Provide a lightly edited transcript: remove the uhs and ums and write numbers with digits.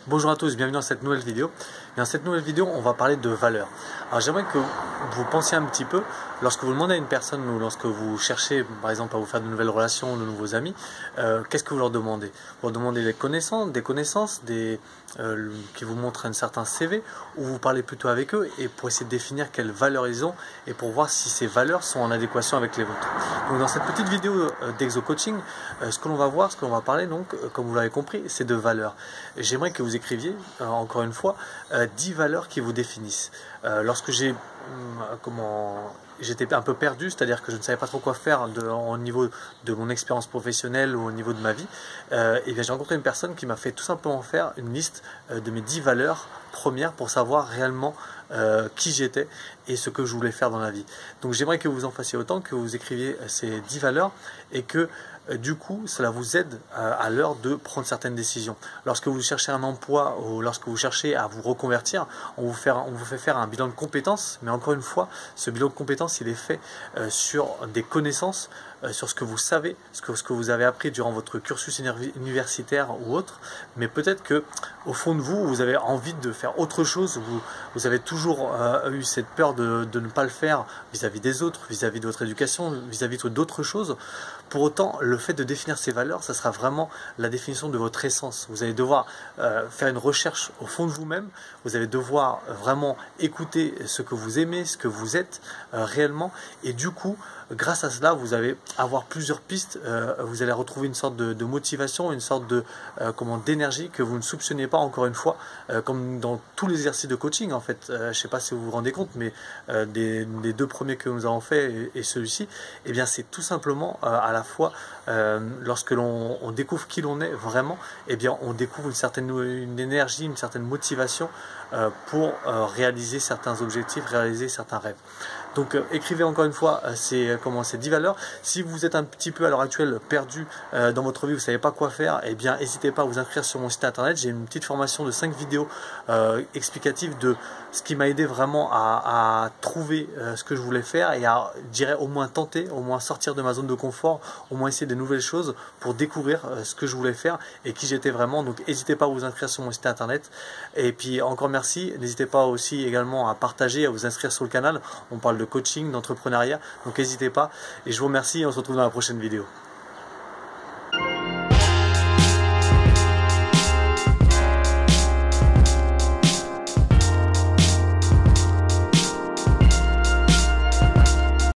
Bonjour à tous, bienvenue dans cette nouvelle vidéo. Et dans cette nouvelle vidéo, on va parler de valeurs. Alors j'aimerais que vous pensiez un petit peu, lorsque vous demandez à une personne ou lorsque vous cherchez par exemple à vous faire de nouvelles relations, de nouveaux amis, qu'est-ce que vous leur demandez? Vous leur demandez des connaissances, qui vous montrent un certain CV, ou vous parlez plutôt avec eux et pour essayer de définir quelles valeurs ils ont et pour voir si ces valeurs sont en adéquation avec les vôtres. Donc dans cette petite vidéo d'Exo Coaching, ce que l'on va voir, ce que l'on va parler, donc, comme vous l'avez compris, c'est de valeurs. J'aimerais que vous écriviez, encore une fois, 10 valeurs qui vous définissent. Lorsque j'étais un peu perdu, c'est-à-dire que je ne savais pas trop quoi faire au niveau de mon expérience professionnelle ou au niveau de ma vie, et bien j'ai rencontré une personne qui m'a fait tout simplement faire une liste de mes 10 valeurs premières pour savoir réellement qui j'étais et ce que je voulais faire dans la vie. Donc j'aimerais que vous en fassiez autant, que vous écriviez ces 10 valeurs et que du coup, cela vous aide à l'heure de prendre certaines décisions. Lorsque vous cherchez un emploi ou lorsque vous cherchez à vous reconvertir, on vous fait faire un bilan de compétences, mais encore une fois, ce bilan de compétences, il est fait sur des connaissances, sur ce que vous savez, ce que vous avez appris durant votre cursus universitaire ou autre, mais peut-être que au fond de vous, vous avez envie de faire autre chose, vous avez toujours eu cette peur de ne pas le faire vis-à- faire des autres, vis-à-vis de votre éducation, vis-à-vis d'autres choses. Pour autant, le fait de définir ces valeurs, ça sera vraiment la définition de votre essence. Vous allez devoir faire une recherche au fond de vous-même, vous allez devoir vraiment écouter ce que vous aimez, ce que vous êtes réellement, et du coup, grâce à cela, vous allez avoir plusieurs pistes, vous allez retrouver une sorte de motivation, une sorte d'énergie que vous ne soupçonnez pas, encore une fois, comme dans tous les exercices de coaching en fait. Je ne sais pas si vous vous rendez compte, mais des deux premiers que nous avons fait et celui-ci, eh bien c'est tout simplement à la fois lorsque l'on découvre qui l'on est vraiment, eh bien on découvre une énergie, une certaine motivation pour réaliser certains objectifs, réaliser certains rêves. Donc écrivez encore une fois ces 10 valeurs. Si vous êtes un petit peu à l'heure actuelle perdu dans votre vie, vous ne savez pas quoi faire, eh bien n'hésitez pas à vous inscrire sur mon site internet. J'ai une petite formation de 5 vidéos explicatives de ce qui m'a aidé vraiment à trouver ce que je voulais faire et à, je dirais, au moins tenter, au moins sortir de ma zone de confort, au moins essayer de nouvelles choses pour découvrir ce que je voulais faire et qui j'étais vraiment. Donc n'hésitez pas à vous inscrire sur mon site internet. Et puis encore merci, n'hésitez pas aussi également à partager, à vous inscrire sur le canal. On parle de coaching, d'entrepreneuriat, donc n'hésitez pas. Et je vous remercie et on se retrouve dans la prochaine vidéo.